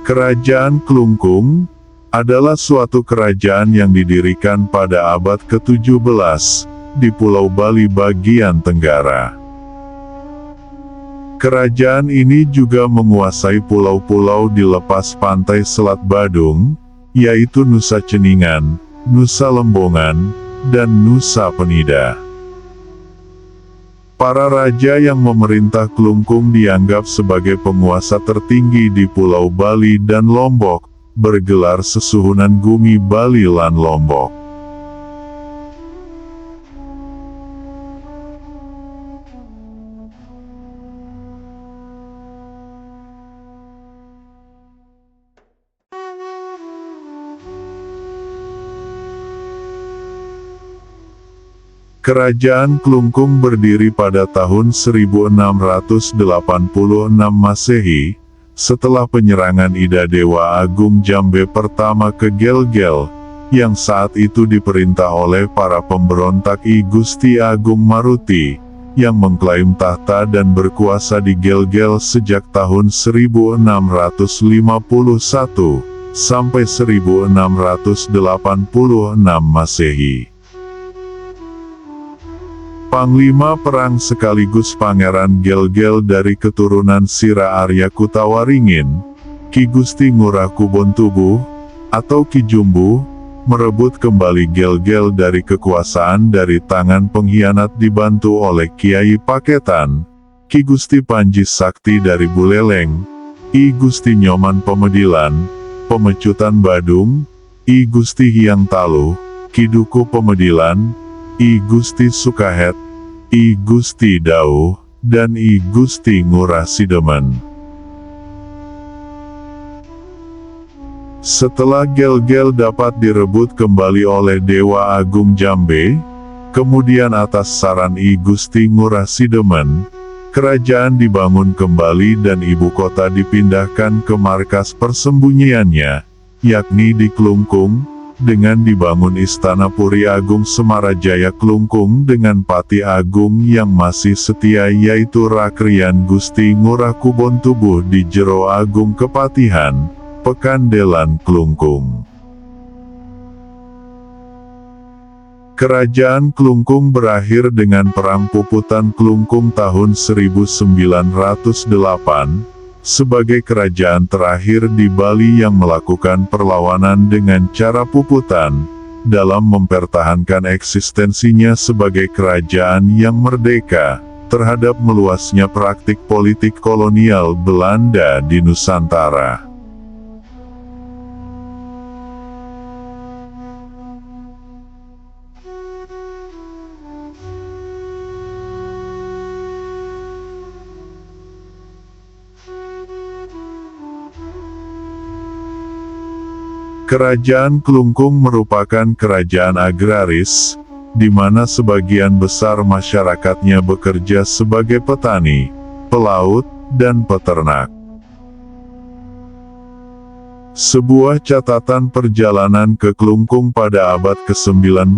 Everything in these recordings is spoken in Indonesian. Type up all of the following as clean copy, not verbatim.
Kerajaan Klungkung adalah suatu kerajaan yang didirikan pada abad ke-17 di Pulau Bali bagian tenggara. Kerajaan ini juga menguasai pulau-pulau di lepas pantai Selat Badung, yaitu Nusa Ceningan, Nusa Lembongan, dan Nusa Penida. Para raja yang memerintah Klungkung dianggap sebagai penguasa tertinggi di Pulau Bali dan Lombok, bergelar Sesuhunan Gumi Bali lan Lombok. Kerajaan Klungkung berdiri pada tahun 1686 Masehi, setelah penyerangan Ida Dewa Agung Jambe pertama ke Gel-Gel, yang saat itu diperintah oleh para pemberontak I Gusti Agung Maruti, yang mengklaim tahta dan berkuasa di Gel-Gel sejak tahun 1651 sampai 1686 Masehi. Panglima perang sekaligus Pangeran Gel-Gel dari keturunan Sira Arya Kutawaringin, Ki Gusti Ngurah Kubontubuh, atau Ki Jumbu, merebut kembali Gel-Gel dari kekuasaan dari tangan pengkhianat dibantu oleh Kiai Paketan, Ki Gusti Panji Sakti dari Buleleng, I Gusti Nyoman Pemedilan, Pemecutan Badung, I Gusti Hyang Taluh, Ki Duku Pemedilan, I Gusti Sukahet, I Gusti Dauh, dan I Gusti Ngurah Sidemen. Setelah Gel-Gel dapat direbut kembali oleh Dewa Agung Jambe, kemudian atas saran I Gusti Ngurah Sidemen, kerajaan dibangun kembali dan ibu kota dipindahkan ke markas persembunyiannya, yakni di Klungkung, dengan dibangun Istana Puri Agung Semarajaya Klungkung dengan Pati Agung yang masih setia yaitu Rakrian Gusti Ngurah Kubontubuh di Jero Agung Kepatihan, Pekandelan Klungkung. Kerajaan Klungkung berakhir dengan Perang Puputan Klungkung tahun 1908, sebagai kerajaan terakhir di Bali yang melakukan perlawanan dengan cara puputan, dalam mempertahankan eksistensinya sebagai kerajaan yang merdeka, terhadap meluasnya praktik politik kolonial Belanda di Nusantara. Kerajaan Klungkung merupakan kerajaan agraris, di mana sebagian besar masyarakatnya bekerja sebagai petani, pelaut, dan peternak. Sebuah catatan perjalanan ke Klungkung pada abad ke-19,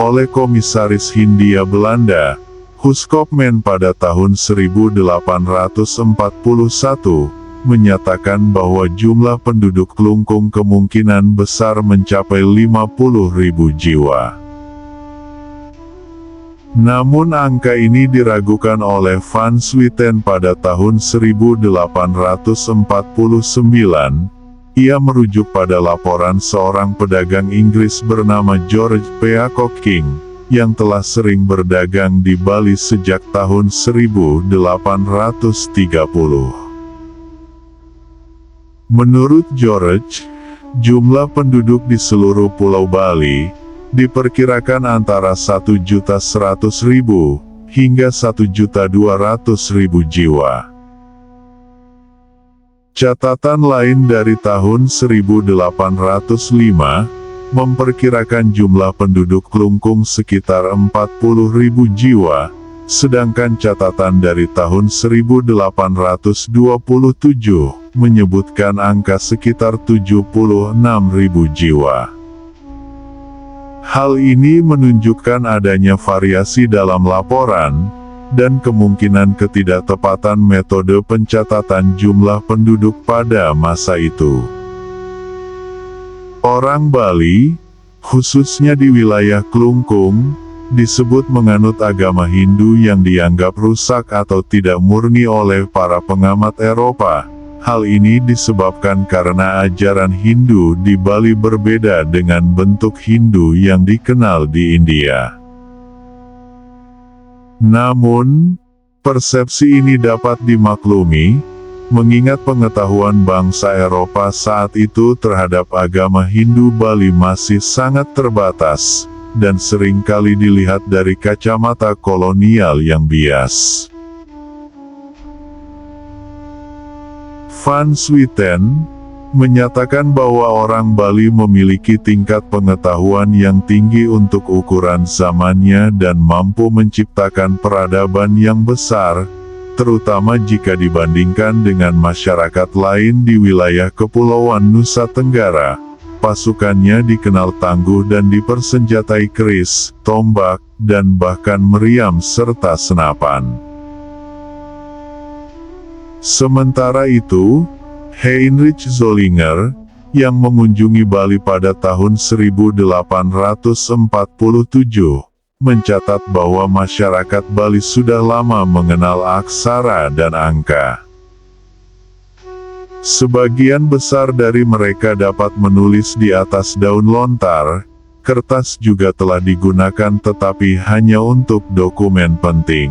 oleh Komisaris Hindia Belanda, Huskopman pada tahun 1841, menyatakan bahwa jumlah penduduk Klungkung kemungkinan besar mencapai 50.000 jiwa. Namun angka ini diragukan oleh Van Swieten pada tahun 1849. Ia merujuk pada laporan seorang pedagang Inggris bernama George Peacock King, yang telah sering berdagang di Bali sejak tahun 1830. Menurut George, jumlah penduduk di seluruh Pulau Bali diperkirakan antara 1.100.000 hingga 1.200.000 jiwa. Catatan lain dari tahun 1805 memperkirakan jumlah penduduk Klungkung sekitar 40.000 jiwa, sedangkan catatan dari tahun 1827 menyebutkan angka sekitar 76.000 jiwa. Hal ini menunjukkan adanya variasi dalam laporan, dan kemungkinan ketidaktepatan metode pencatatan jumlah penduduk pada masa itu. Orang Bali, khususnya di wilayah Klungkung, disebut menganut agama Hindu yang dianggap rusak atau tidak murni oleh para pengamat Eropa. Hal ini disebabkan karena ajaran Hindu di Bali berbeda dengan bentuk Hindu yang dikenal di India. Namun, persepsi ini dapat dimaklumi, mengingat pengetahuan bangsa Eropa saat itu terhadap agama Hindu Bali masih sangat terbatas, dan seringkali dilihat dari kacamata kolonial yang bias. Van Swieten menyatakan bahwa orang Bali memiliki tingkat pengetahuan yang tinggi untuk ukuran zamannya dan mampu menciptakan peradaban yang besar, terutama jika dibandingkan dengan masyarakat lain di wilayah Kepulauan Nusa Tenggara. Pasukannya dikenal tangguh dan dipersenjatai keris, tombak, dan bahkan meriam serta senapan. Sementara itu, Heinrich Zollinger, yang mengunjungi Bali pada tahun 1847, mencatat bahwa masyarakat Bali sudah lama mengenal aksara dan angka. Sebagian besar dari mereka dapat menulis di atas daun lontar. Kertas juga telah digunakan tetapi hanya untuk dokumen penting.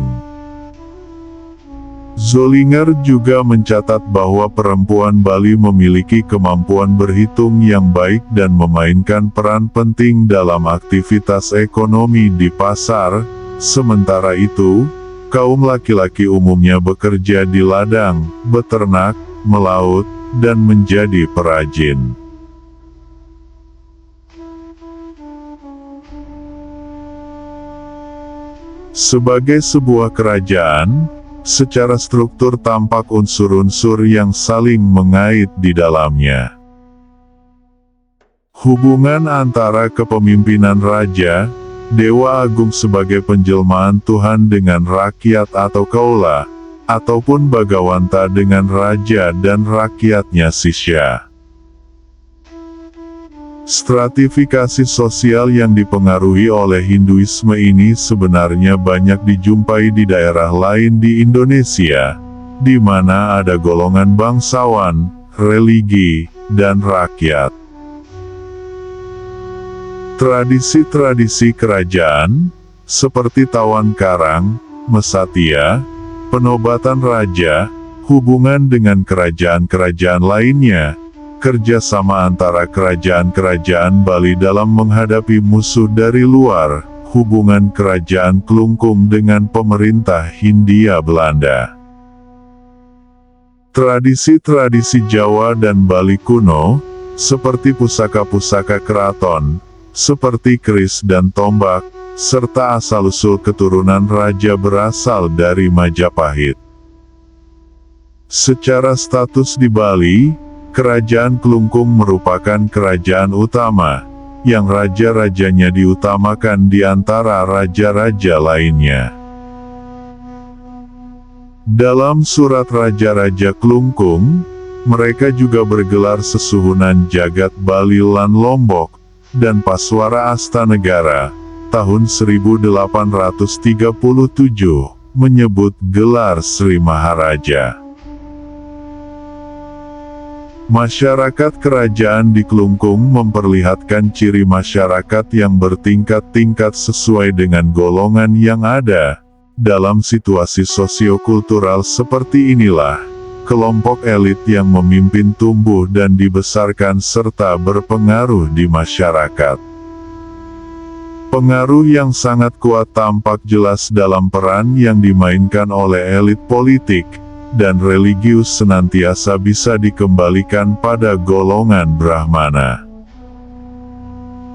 Zollinger juga mencatat bahwa perempuan Bali memiliki kemampuan berhitung yang baik dan memainkan peran penting dalam aktivitas ekonomi di pasar. Sementara itu, kaum laki-laki umumnya bekerja di ladang, beternak, melaut, dan menjadi perajin. Sebagai sebuah kerajaan, secara struktur tampak unsur-unsur yang saling mengait di dalamnya. Hubungan antara kepemimpinan raja, Dewa Agung sebagai penjelmaan Tuhan dengan rakyat atau kaula, ataupun Bagawanta dengan raja dan rakyatnya sisya. Stratifikasi sosial yang dipengaruhi oleh Hinduisme ini sebenarnya banyak dijumpai di daerah lain di Indonesia, di mana ada golongan bangsawan, religi, dan rakyat. Tradisi-tradisi kerajaan, seperti tawan karang, mesatia, penobatan raja, hubungan dengan kerajaan-kerajaan lainnya, kerjasama antara kerajaan-kerajaan Bali dalam menghadapi musuh dari luar, hubungan kerajaan Klungkung dengan pemerintah Hindia Belanda. Tradisi-tradisi Jawa dan Bali kuno, seperti pusaka-pusaka keraton, seperti keris dan tombak, serta asal-usul keturunan raja berasal dari Majapahit. Secara status di Bali, Kerajaan Klungkung merupakan kerajaan utama, yang raja-rajanya diutamakan di antara raja-raja lainnya. Dalam surat Raja-Raja Klungkung, mereka juga bergelar Sesuhunan Jagat Bali lan Lombok, dan Paswara Astanegara, tahun 1837, menyebut gelar Sri Maharaja. Masyarakat kerajaan di Klungkung memperlihatkan ciri masyarakat yang bertingkat-tingkat sesuai dengan golongan yang ada. Dalam situasi sosiokultural seperti inilah, kelompok elit yang memimpin tumbuh dan dibesarkan serta berpengaruh di masyarakat. Pengaruh yang sangat kuat tampak jelas dalam peran yang dimainkan oleh elit politik dan religius senantiasa bisa dikembalikan pada golongan Brahmana.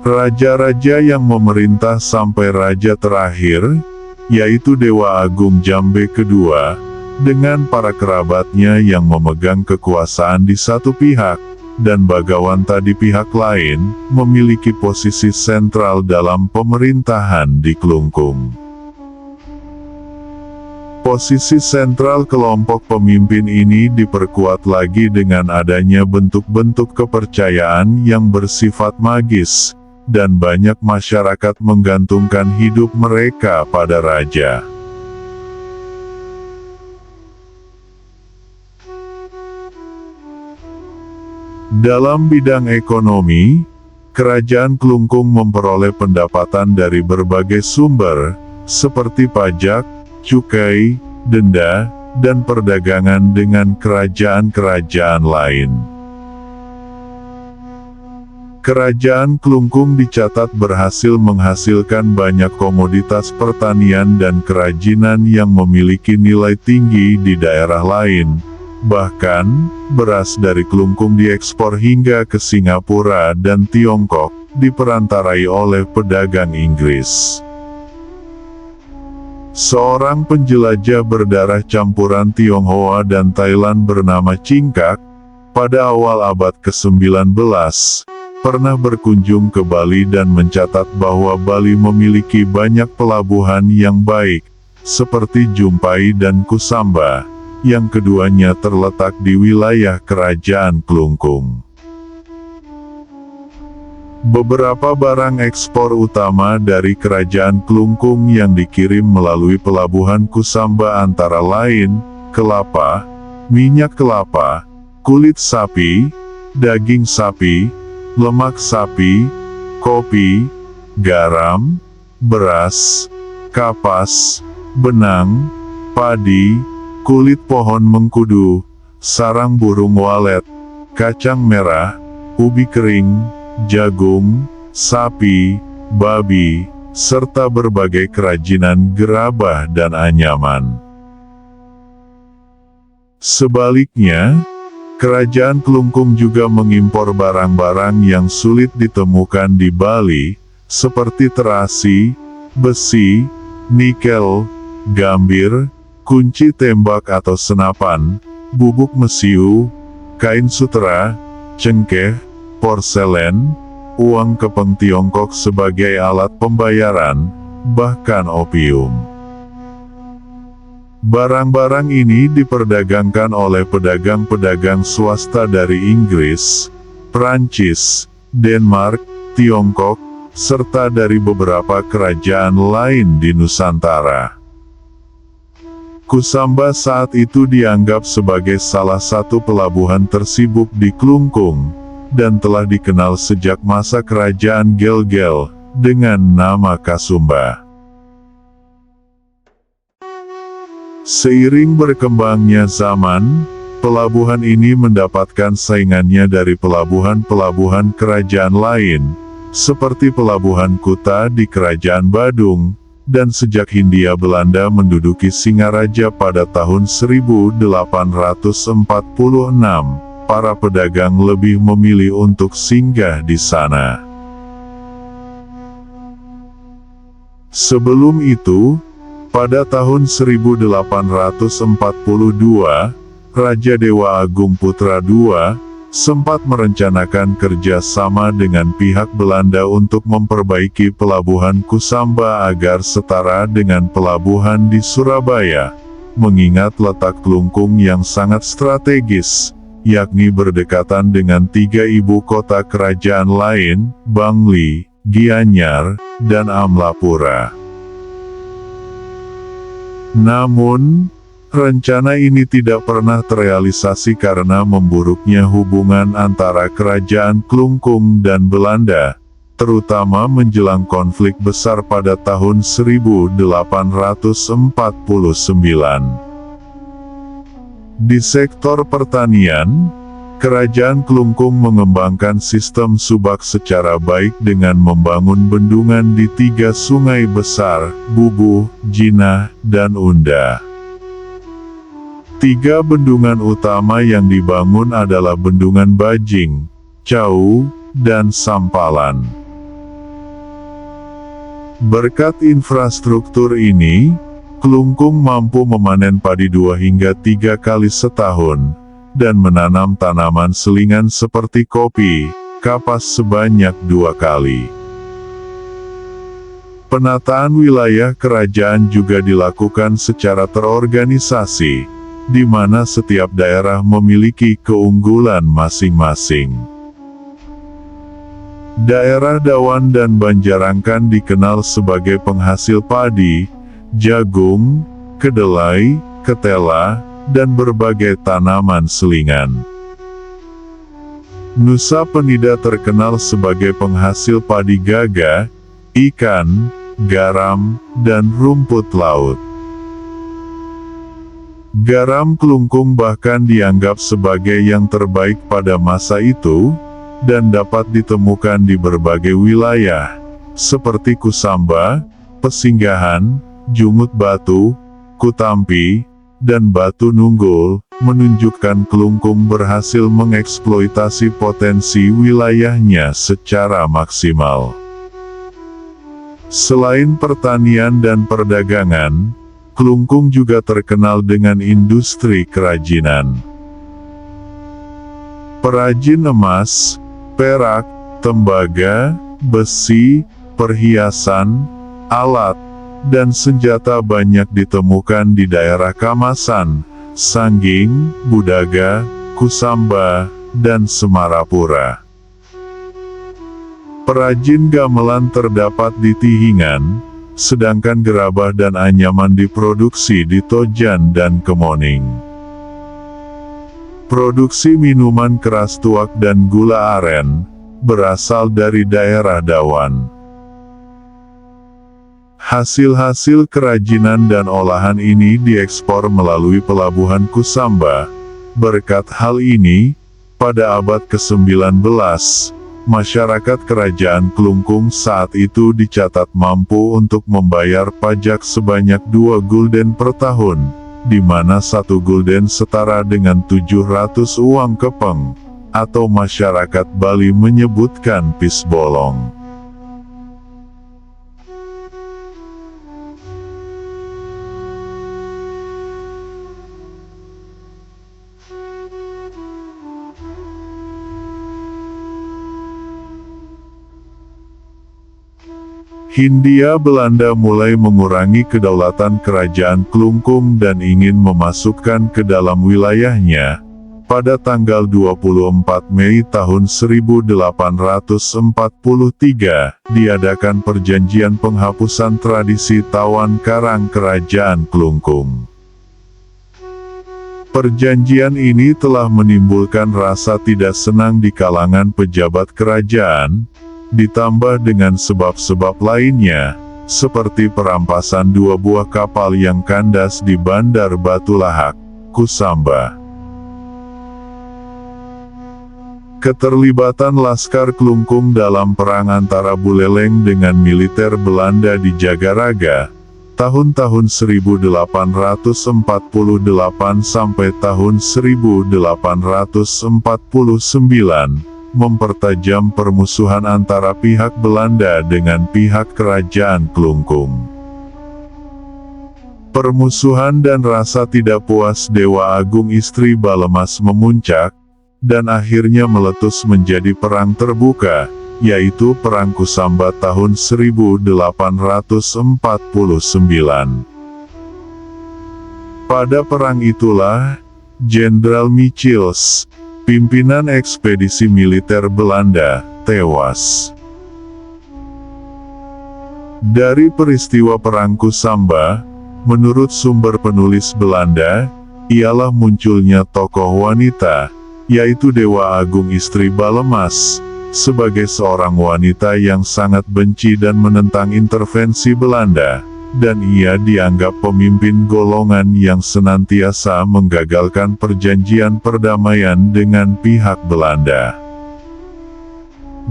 Raja-raja yang memerintah sampai raja terakhir, yaitu Dewa Agung Jambe kedua, dengan para kerabatnya yang memegang kekuasaan di satu pihak, dan Bagawanta di pihak lain, memiliki posisi sentral dalam pemerintahan di Klungkung. Posisi sentral kelompok pemimpin ini diperkuat lagi dengan adanya bentuk-bentuk kepercayaan yang bersifat magis, dan banyak masyarakat menggantungkan hidup mereka pada raja. Dalam bidang ekonomi, Kerajaan Klungkung memperoleh pendapatan dari berbagai sumber, seperti pajak, cukai, denda, dan perdagangan dengan kerajaan-kerajaan lain. Kerajaan Klungkung dicatat berhasil menghasilkan banyak komoditas pertanian dan kerajinan yang memiliki nilai tinggi di daerah lain. Bahkan, beras dari Klungkung diekspor hingga ke Singapura dan Tiongkok, diperantarai oleh pedagang Inggris. Seorang penjelajah berdarah campuran Tionghoa dan Thailand bernama Chingkak, pada awal abad ke-19, pernah berkunjung ke Bali dan mencatat bahwa Bali memiliki banyak pelabuhan yang baik, seperti Jumpai dan Kusamba, yang keduanya terletak di wilayah Kerajaan Klungkung. Beberapa barang ekspor utama dari Kerajaan Klungkung yang dikirim melalui pelabuhan Kusamba antara lain, kelapa, minyak kelapa, kulit sapi, daging sapi, lemak sapi, kopi, garam, beras, kapas, benang, padi, kulit pohon mengkudu, sarang burung walet, kacang merah, ubi kering, jagung, sapi, babi, serta berbagai kerajinan gerabah dan anyaman. Sebaliknya, Kerajaan Klungkung juga mengimpor barang-barang yang sulit ditemukan di Bali, seperti terasi, besi, nikel, gambir, kunci tembak atau senapan, bubuk mesiu, kain sutera, cengkeh, porselen, uang kepeng Tiongkok sebagai alat pembayaran, bahkan opium. Barang-barang ini diperdagangkan oleh pedagang-pedagang swasta dari Inggris, Prancis, Denmark, Tiongkok, serta dari beberapa kerajaan lain di Nusantara. Kusamba saat itu dianggap sebagai salah satu pelabuhan tersibuk di Klungkung, dan telah dikenal sejak masa Kerajaan Gel-Gel, dengan nama Kasumba. Seiring berkembangnya zaman, pelabuhan ini mendapatkan saingannya dari pelabuhan-pelabuhan kerajaan lain, seperti Pelabuhan Kuta di Kerajaan Badung, dan sejak Hindia Belanda menduduki Singaraja pada tahun 1846, para pedagang lebih memilih untuk singgah di sana. Sebelum itu, pada tahun 1842, Raja Dewa Agung Putra II sempat merencanakan kerjasama dengan pihak Belanda untuk memperbaiki pelabuhan Kusamba agar setara dengan pelabuhan di Surabaya, mengingat letak Klungkung yang sangat strategis, yakni berdekatan dengan 3 ibu kota kerajaan lain, Bangli, Gianyar, dan Amlapura. Namun, rencana ini tidak pernah terrealisasi karena memburuknya hubungan antara Kerajaan Klungkung dan Belanda, terutama menjelang konflik besar pada tahun 1849. Di sektor pertanian, Kerajaan Klungkung mengembangkan sistem subak secara baik dengan membangun bendungan di 3 sungai besar, Bubuh, Jinah, dan Unda. 3 bendungan utama yang dibangun adalah Bendungan Bajing, Cau, dan Sampalan. Berkat infrastruktur ini, Klungkung mampu memanen padi 2 hingga 3 kali setahun, dan menanam tanaman selingan seperti kopi, kapas sebanyak 2 kali. Penataan wilayah kerajaan juga dilakukan secara terorganisasi, di mana setiap daerah memiliki keunggulan masing-masing. Daerah Dawan dan Banjarangkan dikenal sebagai penghasil padi, jagung, kedelai, ketela, dan berbagai tanaman selingan. Nusa Penida terkenal sebagai penghasil padi gagah, ikan, garam, dan rumput laut. Garam Kelungkung bahkan dianggap sebagai yang terbaik pada masa itu, dan dapat ditemukan di berbagai wilayah, seperti Kusamba, Pesinggahan, Jungut Batu, Kutampi, dan Batu Nunggul, menunjukkan Kelungkung berhasil mengeksploitasi potensi wilayahnya secara maksimal. Selain pertanian dan perdagangan, Kelungkung juga terkenal dengan industri kerajinan. Perajin emas, perak, tembaga, besi, perhiasan, alat, dan senjata banyak ditemukan di daerah Kamasan, Sangging, Budaga, Kusamba, dan Semarapura. Perajin gamelan terdapat di Tihingan, sedangkan gerabah dan anyaman diproduksi di Tojan dan Kemoning. Produksi minuman keras tuak dan gula aren berasal dari daerah Dawan. Hasil-hasil kerajinan dan olahan ini diekspor melalui pelabuhan Kusamba. Berkat hal ini, pada abad ke-19, masyarakat kerajaan Kelungkung saat itu dicatat mampu untuk membayar pajak sebanyak 2 gulden per tahun, di mana 1 gulden setara dengan 700 uang kepeng, atau masyarakat Bali menyebutkan pisbolong. Hindia Belanda mulai mengurangi kedaulatan kerajaan Kelungkung dan ingin memasukkan ke dalam wilayahnya. Pada tanggal 24 Mei tahun 1843, diadakan perjanjian penghapusan tradisi Tawan Karang Kerajaan Kelungkung. Perjanjian ini telah menimbulkan rasa tidak senang di kalangan pejabat kerajaan, ditambah dengan sebab-sebab lainnya, seperti perampasan 2 buah kapal yang kandas di Bandar Batu Lahak, Kusamba. Keterlibatan Laskar Kelungkung dalam perang antara Buleleng dengan militer Belanda di Jagaraga, tahun-tahun 1848 sampai tahun 1849, mempertajam permusuhan antara pihak Belanda dengan pihak kerajaan Kelungkung. Permusuhan dan rasa tidak puas Dewa Agung Istri Balemas memuncak, dan akhirnya meletus menjadi perang terbuka, yaitu Perang Kusamba tahun 1849. Pada perang itulah, Jenderal Michiels, pimpinan ekspedisi militer Belanda, tewas. Dari peristiwa Perang Kusamba, menurut sumber penulis Belanda, ialah munculnya tokoh wanita, yaitu Dewa Agung Istri Balemas, sebagai seorang wanita yang sangat benci dan menentang intervensi Belanda, dan ia dianggap pemimpin golongan yang senantiasa menggagalkan perjanjian perdamaian dengan pihak Belanda.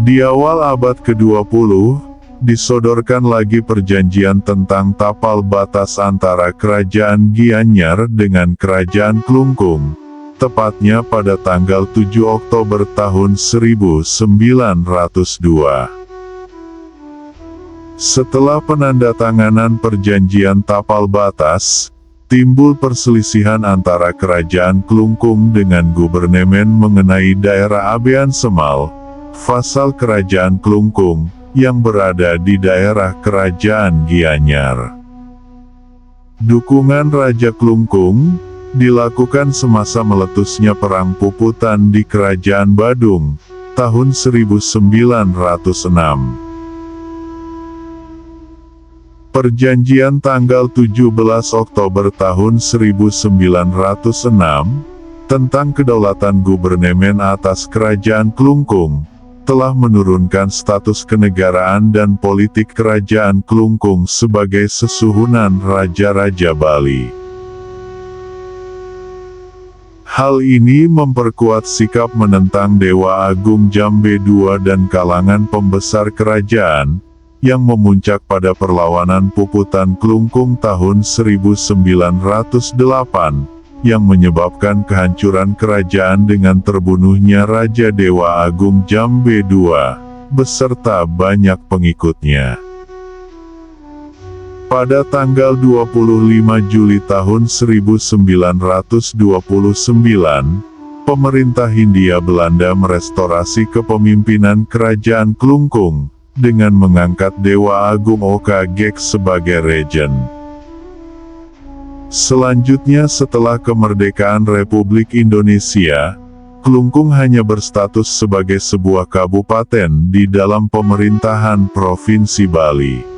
Di awal abad ke-20, disodorkan lagi perjanjian tentang tapal batas antara Kerajaan Gianyar dengan Kerajaan Kelungkung, tepatnya pada tanggal 7 Oktober tahun 1902. Setelah penandatanganan perjanjian tapal batas, timbul perselisihan antara Kerajaan Kelungkung dengan Gubernemen mengenai daerah Abean Semal, vasal Kerajaan Kelungkung, yang berada di daerah Kerajaan Gianyar. Dukungan Raja Klungkung dilakukan semasa meletusnya Perang Puputan di Kerajaan Badung, tahun 1906. Perjanjian tanggal 17 Oktober tahun 1906, tentang kedaulatan gubernemen atas Kerajaan Klungkung, telah menurunkan status kenegaraan dan politik Kerajaan Klungkung sebagai sesuhunan Raja-Raja Bali. Hal ini memperkuat sikap menentang Dewa Agung Jambe II dan kalangan pembesar kerajaan, yang memuncak pada perlawanan Puputan Klungkung tahun 1908, yang menyebabkan kehancuran kerajaan dengan terbunuhnya Raja Dewa Agung Jambe II, beserta banyak pengikutnya. Pada tanggal 25 Juli tahun 1929, pemerintah Hindia Belanda merestorasi kepemimpinan Kerajaan Klungkung, dengan mengangkat Dewa Agung Oka Gek sebagai Regen. Selanjutnya setelah kemerdekaan Republik Indonesia, Klungkung hanya berstatus sebagai sebuah kabupaten di dalam pemerintahan Provinsi Bali.